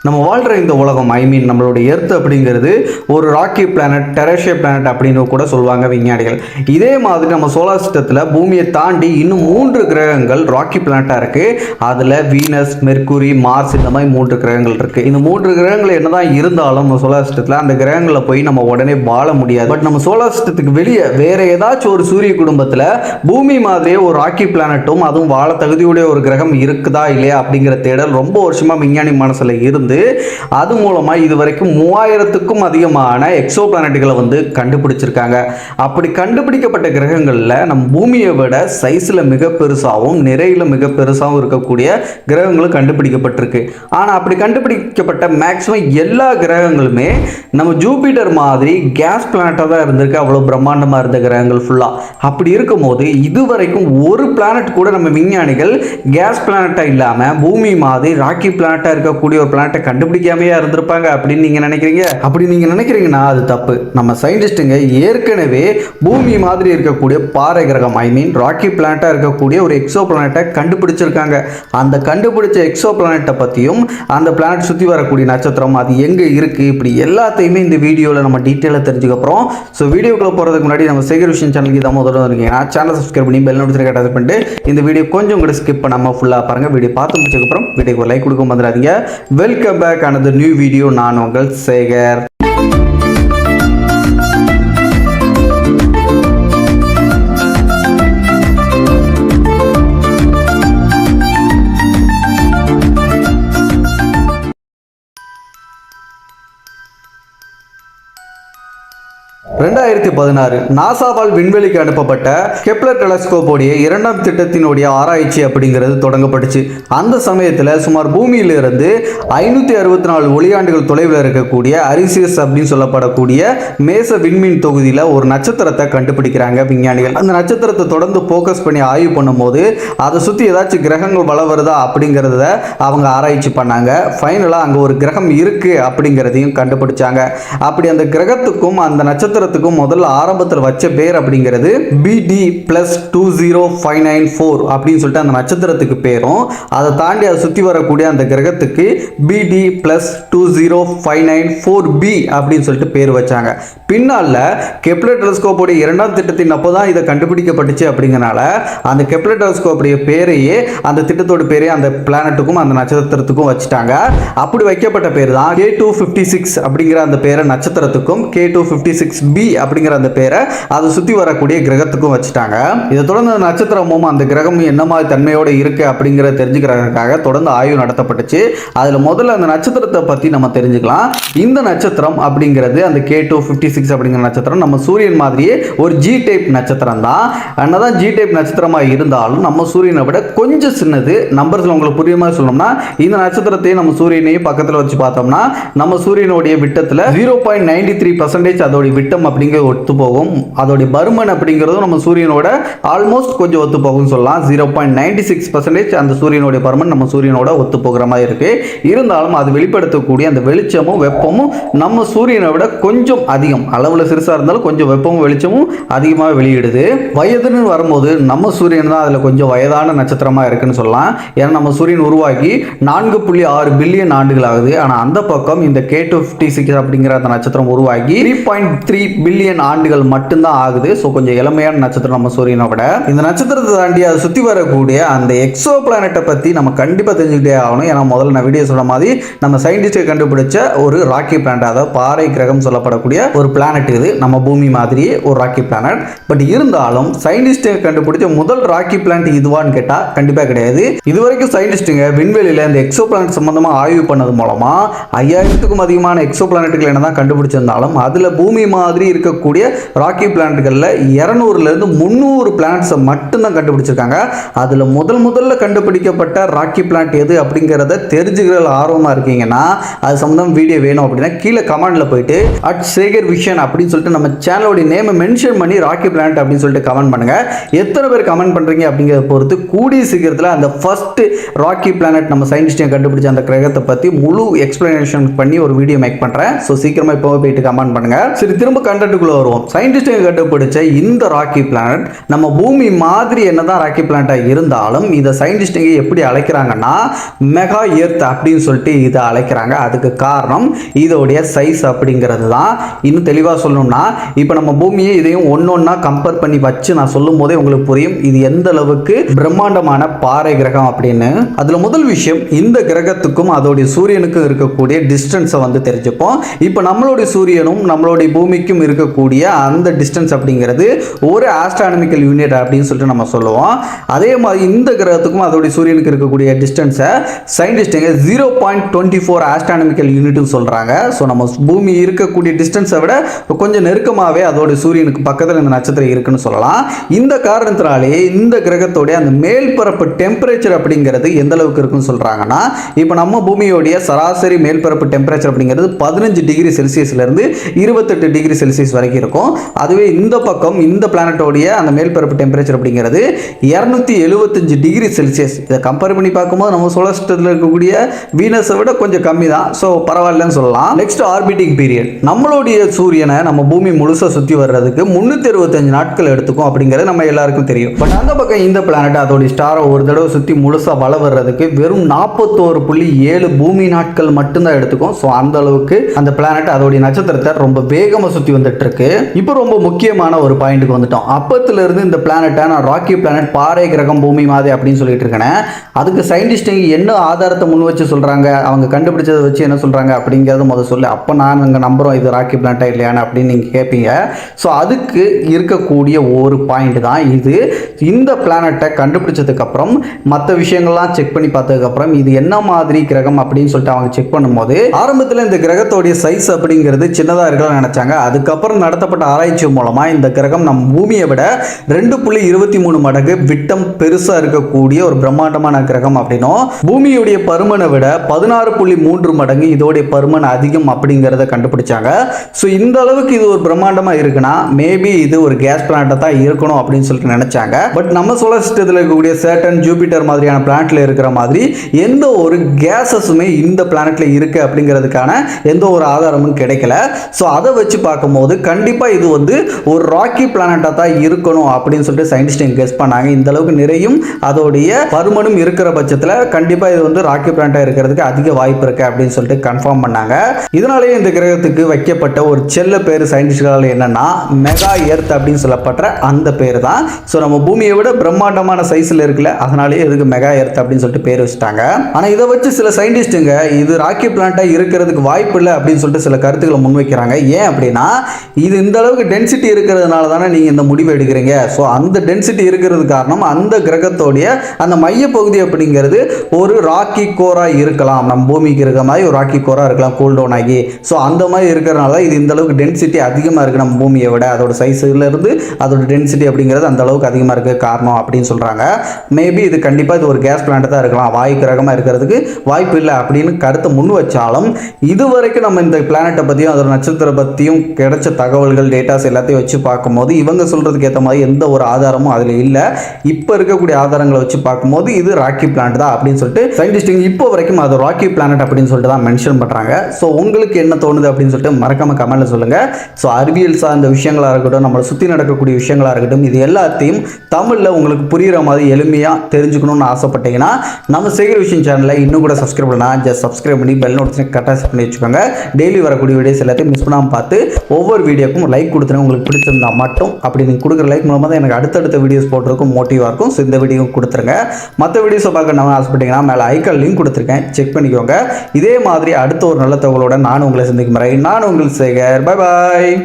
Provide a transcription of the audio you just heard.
நம்ம வாழ்கிற இந்த உலகம் நம்மளுடைய எர்த் அப்படிங்கிறது ஒரு ராக்கி பிளானட், டெரேஷியா பிளானட் அப்படின்னு கூட சொல்லுவாங்க விஞ்ஞானிகள். இதே மாதிரி நம்ம சோலார் சிஸ்டத்தில் பூமியை தாண்டி இன்னும் 3 கிரகங்கள் ராக்கி பிளானட்டாக இருக்குது. அதில் வீனஸ், மெர்க்குரி, மார்ஸ் இந்த மாதிரி 3 கிரகங்கள் இருக்குது. இந்த 3 கிரகங்கள் என்னதான் இருந்தாலும் நம்ம சோலார் சிஸ்டத்தில் அந்த கிரகங்களில் போய் நம்ம உடனே வாழ முடியாது. பட் நம்ம சோலார் சிஸ்டத்துக்கு வெளியே வேற ஏதாச்சும் ஒரு சூரிய குடும்பத்தில் பூமி மாதிரியே ஒரு ராக்கி பிளானட்டும் அதுவும் வாழ தகுதியுடைய ஒரு கிரகம் இருக்குதா இல்லையா அப்படிங்கிற தேடல் ரொம்ப வருஷமாக விஞ்ஞானி மனசில் இருந்து அது மூலமா இதுவரைக்கும் 3000க்கும் அதிகமான எக்ஸோ பிளானட்டுகளை கண்டுபிடிச்சிருக்காங்க. அப்படி கண்டுபிடிக்கப்பட்ட கிரகங்கள்ல நம்ம பூமியை விட சைஸ்ல மிக பெருசாகவும் நிறையில மிக பெருசாகவும் இருக்கக்கூடிய கிரகங்களும் கண்டுபிடிக்கப்பட்டிருக்கு. ஆனா அப்படி கண்டுபிடிக்கப்பட்ட மேக்சிமம் எல்லா கிரகங்களுமே நம்ம ஜூபிட்டர் மாதிரி கேஸ் பிளானட்டா தான் இருந்திருக்கு. அவ்வளவு பிரம்மாண்டமா இருந்த கிரகங்கள் ஃபுல்லா. அப்படி இருக்கும்போது இதுவரைக்கும் ஒரு பிளானட் கூட நம்ம விஞ்ஞானிகள் கேஸ் பிளானட்டா இல்லாம பூமி மாதிரி ராக்கி பிளானட்டா இருக்கக்கூடிய ஒரு பிளானட்டை கண்டுபிடிக்காமையா இருந்திருப்பாங்க அப்படின்னு நீங்க நினைக்கிறீங்க. அப்படி நீங்க நினைக்கிறீங்கன்னா அது தப்பு. நம்ம சயின்டிஸ்டுங்க ஏற்கனவே பூமி மாதிரி இருக்கக்கூடிய பாறை கிரகம், ராக்கி பிளானட்டா இருக்கக்கூடிய ஒரு எக்ஸோ பிளானட்டை கண்டுபிடிச்சிருக்காங்க. அந்த கண்டுபிடிச்ச எக்ஸோ பிளானட்டை பத்தியும் அந்த பிளானட் சுத்தி வரக்கூடிய நட்சத்திரம் அது எங்க இருக்கு இப்படி எல்லாத்தையுமே இந்த வீடியோல நம்ம டீட்டெயிலா தெரிஞ்சுக்க போறோம். ஸோ வீடியோக்குள்ள போறதுக்கு முன்னாடி நம்ம சேகர் விஷன் சேனலுக்கு தான் முதல்ல இருக்கீங்கன்னா சேனல் சப்ஸ்கிரைப் பண்ணி பெல் நோட்டிஃபிகேஷன் பண்ணிட்டு இந்த வீடியோ கொஞ்சம் கூட ஸ்கிப் பண்ணாம ஃபுல்லா பாருங்க. வீடியோ பார்த்து முடிச்சதுக்கு அப்புறம் வீடியோக்கு லைக் கொடுக்க மறந்துடாதீங்க. Welcome back another new video. நான் உங்கள் சேகர். 2016 நாசாவால் விண்வெளிக்கு அனுப்பப்பட்ட கெப்லர் டெலஸ்கோப் உடைய 2ஆம் திட்டத்தினுடைய ஆராய்ச்சி அப்படிங்கிறது தொடங்கப்பட்டுச்சு. அந்த சமயத்தில் சுமார் பூமியிலிருந்து 564 ஒளியாண்டுகள் தொலைவில் இருக்கக்கூடிய அரிசியஸ் அப்படின்னு சொல்லப்படக்கூடிய மேச விண்மீன் தொகுதியில் ஒரு நட்சத்திரத்தை கண்டுபிடிக்கிறாங்க விஞ்ஞானிகள். அந்த நட்சத்திரத்தை தொடர்ந்து ஃபோக்கஸ் பண்ணி ஆய்வு பண்ணும்போது அதை சுற்றி ஏதாச்சும் கிரகங்கள் வள வருதா அப்படிங்கிறத அவங்க ஆராய்ச்சி பண்ணாங்க. ஃபைனலாக அங்கே ஒரு கிரகம் இருக்கு அப்படிங்கிறதையும் கண்டுபிடிச்சாங்க. அப்படி அந்த கிரகத்துக்கும் அந்த நட்சத்திரத்துக்கும் முதல்ல ஆரம்பத்தில் வச்ச பேர் அப்படிங்கிறது BD+20594 அப்படின்னு சொல்லிட்டு அந்த நட்சத்திரத்துக்கு பேரும், அதை தாண்டி அதை சுற்றி வரக்கூடிய அந்த கிரகத்துக்கு BD+20594b அப்படின்னு சொல்லிட்டு பேர் வச்சாங்க. பின்னால கெப்லர் டெலஸ்கோப்புடைய 2ஆம் திட்டத்தின் அப்போதான் இதை கண்டுபிடிக்கப்பட்டுச்சு. அப்படிங்கிறனால அந்த கெப்லர் டெலஸ்கோப்புடைய பேரையே அந்த திட்டத்தோட பேரே அந்த பிளானட்டுக்கும் அந்த நட்சத்திரத்துக்கும் வச்சுட்டாங்க. அப்படி வைக்கப்பட்ட பேர் தான் K256 அப்படிங்கிற அந்த பேரை நட்சத்திரத்துக்கும், K256b அப்படிங்கிற அந்த பேரை அதை சுற்றி வரக்கூடிய கிரகத்துக்கும் வச்சுட்டாங்க. இதை தொடர்ந்து அந்த நட்சத்திரமும் அந்த கிரகமும் என்ன மாதிரி தன்மையோடு இருக்கு அப்படிங்கிறத தெரிஞ்சுக்கிறதுக்காக தொடர்ந்து ஆய்வு நடத்தப்பட்டுச்சு. அதில் முதல்ல அந்த நட்சத்திரத்தை பற்றி நம்ம தெரிஞ்சுக்கலாம். இந்த நட்சத்திரம் அப்படிங்கிறது அந்த K256 அப்படிங்கிற நட்சத்திரம் நம்ம சூரியன் மாதிரியே ஒரு G டைப் நட்சத்திரம் தான். என்னதான் G டைப் நட்சத்திரமாக இருந்தாலும் நம்ம சூரியனை விட கொஞ்சம் சின்னது. நம்பர்ஸில் உங்களுக்கு புரியுற மாதிரி சொல்லணும்னா இந்த நட்சத்திரத்தையும் நம்ம சூரியனையும் பக்கத்தில் வச்சு பார்த்தோம்னா நம்ம சூரியனுடைய விட்டத்தில் 0.93% அதோடைய விட்டம் அப்படிங்கிறது ஒத்து போகும். அதோடைய பருமன் அப்படிங்கிறதும் நம்ம சூரியனோட ஆல்மோஸ்ட் கொஞ்சம் ஒத்து போகும் சொல்லலாம். 0.96% அந்த சூரியனுடைய பருமன் நம்ம சூரியனோட ஒத்து போகிற மாதிரி இருக்கு. இருந்தாலும் அது வெளிப்படுத்தக்கூடிய அந்த வெளிச்சமும் வெப்பமும் நம்ம சூரியனை விட கொஞ்சம் அதிகம், அளவில் சிறுசாக இருந்தாலும் கொஞ்சம் வெப்பமும் வெளிச்சமும் அதிகமாக வெளியிடுது. வயதுன்னு வரும்போது நம்ம சூரியன் தான் அதில் கொஞ்சம் வயதான நட்சத்திரமாக இருக்குன்னு சொல்லலாம். ஏன்னா நம்ம சூரியன் உருவாகி 4.6 பில்லியன் ஆண்டுகள் ஆகுது. ஆனால் அந்த பக்கம் இந்த K256 அப்படிங்கிற அந்த நட்சத்திரம் உருவாகி 3.3 பில்லியன் ஆண்டுகள் மட்டும்தான் ஆகுது. ஸோ கொஞ்சம் இளமையான நட்சத்திரம் நம்ம சூரியனை விட. இந்த நட்சத்திரத்தை தாண்டி அதை சுற்றி வரக்கூடிய அந்த எக்ஸோ பிளானட்டை பற்றி நம்ம கண்டிப்பாக தெரிஞ்சுக்கிட்டே ஆகணும். ஏன்னா முதல்ல நான் வீடியோ சொல்ற மாதிரி நம்ம சயின்டிஸ்டை கண்டுபிடிச்ச ஒரு ராக்கி பிளானட், அதாவது பாறை கிரகம் சொல்லப்படக்கூடிய ஒரு பிளானட். இது நம்ம பூமி மாதிரியே ஒரு ராக்கி பிளானட். பட் இருந்தாலும் சயின்டிஸ்டை கண்டுபிடிச்ச முதல் ராக்கி பிளானட் இதுவான்னு கேட்டால் கண்டிப்பாக கிடையாது. இதுவரைக்கும் சயின்டிஸ்டுங்க விண்வெளியில் இந்த எக்ஸோ பிளானட் சம்பந்தமாக ஆய்வு பண்ணது மூலமா 5000க்கும் அதிகமான எக்ஸோ பிளானட்டுகள் என்னதான் கண்டுபிடிச்சிருந்தாலும் அதில் பூமி மாதிரி இருக்கக்கூடிய ராக்கி பிளானட்டுகளில் 200லேருந்து 300 பிளானட்ஸை மட்டும்தான் கண்டுபிடிச்சிருக்காங்க. அதில் முதல்ல கண்டுபிடிக்கப்பட்ட ராக்கி பிளானட் எது அப்படிங்கிறத தெரிஞ்சுக்கிற ஆர்வமாக இருக்கீங்கன்னா அது சம்பந்தம் வீடியோ வேணும் அப்படின்னா கீழே கமெண்ட்ல போயிட்டு @சேகர் விஷன் அப்படின்னு சொல்லிட்டு நம்ம சேனலோட நேமை மென்ஷன் பண்ணி ராக்கி பிளானட் அப்படின்னு சொல்லிட்டு கமெண்ட் பண்ணுங்க. எத்தனை பேர் கமெண்ட் பண்றீங்க அப்படிங்கிறத பொறுத்து கூடிய சீக்கிரத்தில் அந்த ஃபர்ஸ்ட் ராக்கி பிளானட் நம்ம சயின்டிஸ்டை கண்டுபிடிச்ச அந்த கிரகத்தை பற்றி முழு எக்ஸ்பிளனேஷன் பண்ணி ஒரு வீடியோ மேக் பண்ணுறேன். ஸோ சீக்கிரமாக இப்போ போயிட்டு கமெண்ட் பண்ணுங்க. சரி, திரும்ப கண்டென்ட்டுக்குள்ள வருவோம். சயின்டிஸ்டுங்க கண்டுபிடிச்ச இந்த ராக்கி பிளானட் நம்ம பூமி மாதிரி என்னதான் ராக்கி பிளானட்டா இருந்தாலும் இதை சயின்டிஸ்டுங்க எப்படி அழைக்கிறாங்கன்னா மெகா எர்த் அப்படின்னு சொல்லிட்டு இதை அழைக்கிறாங்க. அதுக்கு காரணம் இதோடைய சைஸ் அப்படிங்கிறது தான். இன்னும் தெளிவாக சொல்லணும்னா இப்போ நம்ம பூமியை இதையும் ஒன்னொன்னா கம்பேர் பண்ணி வச்சு நான் சொல்லும் போதே உங்களுக்கு புரியும் இது எந்த அளவுக்கு பிரம்மாண்டமான பாறை கிரகம் அப்படின்னு. அதுல முதல் விஷயம், இந்த கிரகத்துக்கும் அதோடைய சூரியனுக்கும் இருக்கக்கூடிய டிஸ்டன்ஸை வந்து தெரிஞ்சுப்போம். இப்போ நம்மளுடைய சூரியனும் நம்மளுடைய பூமிக்கும் இருக்கக்கூடிய அந்த டிஸ்டன்ஸ் அப்படிங்கிறது ஒரு ஆஸ்ட்ரானமிக்கல் யூனிட் அப்படின்னு சொல்லிட்டு நம்ம சொல்லுவோம். அதே மாதிரி இந்த கிரகத்துக்கும் அதோடைய சூரியனுக்கு இருக்கக்கூடிய டிஸ்டன்ஸை சயின்டிஸ்டுங்க 0.24 ஆஸ்ட்ரானமிக்கல் யூனிட்னு சொல்றாங்க. ஸோ நம்ம பூமி இருக்கக்கூடிய டிஸ்டன்ஸை விட கொஞ்சம் நெருக்கமாகவே அதோடைய சூரியனுக்கு பக்கத்தில் இந்த நட்சத்திரம் இருக்குன்னு சொல்லலாம். இந்த காரணத்தினாலே இந்த கிரகத்தோடைய அந்த மேல்பரப்பு டெம்பரேச்சர் அப்படிங்கிறது எந்த அளவுக்கு இருக்குன்னு சொல்றாங்கன்னா இப்போ நம்ம பூமியோடைய சராசரி மேல்பரப்பு டெம்பரேச்சர் அப்படிங்கிறது 15 டிகிரி செல்சியஸ்ல இருந்து 28 டிகிரி செல்சியஸ் வரைக்கும் இருக்கும். அதுவே இந்த பக்கம் இந்த பிளானட்டோடைய அந்த மேல்பரப்பு டெம்பரேச்சர் அப்படிங்கிறது 275 டிகிரி செல்சியஸ். இதை கம்பேர் பண்ணி பார்க்கும்போது நம்ம சோலார் சிஸ்டத்தில் இருக்கக்கூடிய வீனஸை விட கொஞ்சம் கம்மி தான். ஸோ பரவாயில்லன்னு சொல்லலாம். Next orbiting period. நம்மளுடைய சூரியனை நம்ம பூமி முழுசாக சுற்றி வர்றதுக்கு 365 நாட்கள் எடுத்துக்கும் அப்படிங்கிறது நம்ம எல்லாருக்கும் தெரியும். பட் அந்த பக்கம் இந்த பிளானட் அதோடைய ஸ்டாரை ஒரு தடவை சுற்றி முழுசாக வள வர்றதுக்கு வெறும் 41.7 பூமி நாட்கள் மட்டும்தான் எடுத்துக்கும். ஸோ அந்த அளவுக்கு அந்த பிளானட் அதோடைய நட்சத்திரத்தை ரொம்ப வேகமாக சுற்றி வந்துட்டு இருக்கு. இப்போ ரொம்ப முக்கியமான ஒரு பாயிண்ட்டுக்கு வந்துட்டோம். அப்பத்துல இருந்து இந்த பிளானட்டை நான் ராக்கி பிளானட், பாறை கிரகம், பூமி மாதிரி அப்படின்னு சொல்லிட்டு இருக்கேன். அதுக்கு சயின்டிஸ்டுங்க என்ன ஆதாரத்தை முன் வச்சு சொல்றாங்க, அவங்க கண்டுபிடிச்சதை வச்சு என்ன சொல்றாங்க அப்படிங்கிறத முதல் சொல்லி அப்போ நான் இங்கே நம்புறோம் இது ராக்கி பிளானட்டா இல்லையானு அப்படின்னு நீங்கள் கேட்பீங்க. ஸோ அதுக்கு இருக்கக்கூடிய ஒரு பாயிண்ட் தான் இது. இந்த பிளானட்டை கண்டுபிடிச்சதுக்கு அப்புறம் மற்ற விஷயங்கள்லாம் செக் பண்ணி பார்த்ததுக்கப்புறம் இது என்ன மாதிரி கிரகம் அப்படின்னு சொல்லிட்டு அவங்க செக் பண்ணும்போது ஆரம்பத்தில் இந்த கிரகத்தோடைய சைஸ் அப்படிங்கிறது சின்னதாக இருக்கலாம்னு நினைச்சாங்க. அதுக்கப்புறம் நடத்தப்பட்ட ஆராய்ச்சி மூலமாக இந்த கிரகம் நம்ம பூமியை விட 2.23 மடங்கு விட்டம் பெருசாக இருக்கக்கூடிய ஒரு பிரம்மாண்டமான கிரகம் அப்படின்னும், பூமியுடைய பருமனை விட 16.3 மடங்கு இதோடைய பருமன் அதிகம் அப்படிங்கிறத கண்டுபிடிச்சாங்க. ஸோ இந்த அளவுக்கு இது ஒரு பிரம்மாண்டமாக இருக்குன்னா மேபி இது ஒரு கேஸ் பிளானட்டாக தான் இருக்கணும் அப்படின்னு சொல்லிட்டு நினைச்சாங்க. பட் நம்ம சோலார் சிஸ்டத்தில் இருக்கக்கூடிய சேட்டன், ஜூபிட்டர் மாதிரியான பிளானட்ல இருக்கிற மாதிரி எந்த ஒரு கேஸஸுமே இந்த பிளானட்ல இருக்கு அப்படிங்கிறதுக்கான எந்த ஒரு ஆதாரமும் கிடைக்கல. ஸோ அதை வச்சு பார்க்கும்போது கண்டிப்பாக இது வந்து ஒரு ராக்கி பிளானட்டாக தான் இருக்கணும் அப்படின்னு சொல்லிட்டு சயின்டிஸ்ட் கெஸ் பண்ணாங்க. இந்த அளவுக்கு நிறையும் அதோடைய பருமனும் இருக்கிற பட்சத்தில் கண்டிப்பாக இது வந்து ராக்கி பிளானட்டாக இருக்கிறதுக்கு அதிக வாய்ப்பு இருக்கு அப்படின்னு சொல்லிட்டு கன்ஃபார்ம் பண்ணாங்க. இதனாலேயே இந்த கிரகத்துக்கு வைக்கப்பட்ட ஒரு செல்ல பேர் சயின்டிஸ்டுகளால் என்னன்னா மெகா எர்த் அப்படின்னு சொல்லப்பட்ட அந்த பேர் தான். ஸோ நம்ம பூமியை விட பிரம்மாண்டமான சைஸில் இருக்குல்ல, அதனாலேயே இதுக்கு மெகா எர்த் அப்படின்னு சொல்லிட்டு பேர் வச்சுட்டாங்க. ஆனால் இதை வச்சு சில சயின்டிஸ்டுங்க இது ராக்கி பிளானட்டாக இருக்கிறதுக்கு வாய்ப்பு இல்லை அப்படின்னு சொல்லிட்டு சில கருத்துக்களை முன்வைக்கிறாங்க. ஏன் அப்படின்னா இது இந்த அளவுக்கு டென்சிட்டி இருக்கிறதுனால தானே நீங்கள் இந்த முடிவு எடுக்கிறீங்க. ஸோ அந்த டென்சிட்டி இருக்கிறது காரணம் அந்த கிரகத்தோடைய அந்த மையப்பகுதி அப்படிங்கிறது ஒரு ராக்கி கோரா இருக்கலாம். நம்ம பூமிக்கு இருக்கிற மாதிரி ஒரு ராக்கி கோரா இருக்கலாம், கூல் டவுன் ஆகி. ஸோ அந்த மாதிரி இருக்கிறனால இது இந்த அளவுக்கு டென்சிட்டி அதிகமாக இருக்குது நம்ம பூமியை விட. அதோட சைஸ்ல இருந்து அதோட டென்சிட்டி அப்படிங்கிறது அந்த அளவுக்கு அதிகமாக இருக்க காரணம் அப்படின்னு சொல்கிறாங்க. மேபி இது கண்டிப்பாக இது ஒரு கேஸ் பிளானட் தான் இருக்கலாம், வாயு கிரகமாக இருக்கிறதுக்கு வாய்ப்பு இல்லை அப்படின்னு கருத்தை முன் வச்சாலும் இதுவரைக்கும் நம்ம இந்த பிளானட்டை பற்றியும் அதோட நட்சத்திரம் பற்றியும் கிடைச்ச தகவல்கள், டேட்டாஸ் எல்லாத்தையும் வச்சு பார்க்கும்போது இவங்க சொல்கிறதுக்கு ஏற்ற மாதிரி எந்த ஒரு ஆதாரமும் அதில் இல்லை. இப்போ இருக்கக்கூடிய ஆதாரங்களை வச்சு பார்க்கும்போது இது ராக்கி பிளானட் தான் அப்படின்னு சொல்லிட்டு சயின்டிஸ்டுங்க இப்போ வரைக்கும் அது ராக்கி பிளானட் அப்படின்னு சொல்லிட்டு தான் மென்ஷன் பண்ணுறாங்க. ஸோ உங்களுக்கு என்ன தோணுது அப்படின்னு சொல்லிட்டு மறக்காம கமெண்ட்ல சொல்லுங்கள். ஸோ அறிவியல் சார்ந்த விஷயங்களாக இருக்கட்டும், நம்மளை சுற்றி நடக்கக்கூடிய விஷயங்களாக இருக்கட்டும், இது எல்லாத்தையும் தமிழில் உங்களுக்கு புரிகிற மாதிரி எளிமையாக தெரிஞ்சுக்கணும்னு ஆசைப்பட்டீங்கன்னா நம்ம சேகர் விஷயம் சேனலை இன்னும் கூட சப்ஸ்கிரைப் பண்ணலாம். ஜஸ்ட் சப்ஸ்கிரைப் பண்ணி பெல் நோட்டிஃபிகேஷன் கரெக்டாக செட் பண்ணி வச்சுக்கோங்க. டெய்லி வரக்கூடிய வீடியோஸ் எல்லாத்தையும் மிஸ் பண்ணாமல் பார்த்து ஒவ்வொரு வீடியோக்கும் லைக் கொடுத்துருங்க. உங்களுக்கு பிடிச்சிருந்தா மட்டும் அப்படி நீங்கள் கொடுக்குற லைக் மூலமாக தான் எனக்கு அடுத்தடுத்த வீடியோஸ் போட்டிருக்கும் மோட்டிவாக இருக்கும். ஸோ இந்த வீடியோ கொடுத்துருங்க. மற்ற வீடியோஸை பார்க்க நம்ம ஆசைப்பட்டீங்கன்னா மேலே ஐக்கான் லிங்க் கொடுத்துருக்கேன், செக் பண்ணிக்கோங்க. இதே மாதிரி அடுத்த ஒரு நல்ல தகவலோட நான் உங்களை சந்திக்கும் வரை நான் உங்கள் சேகர். Bye bye.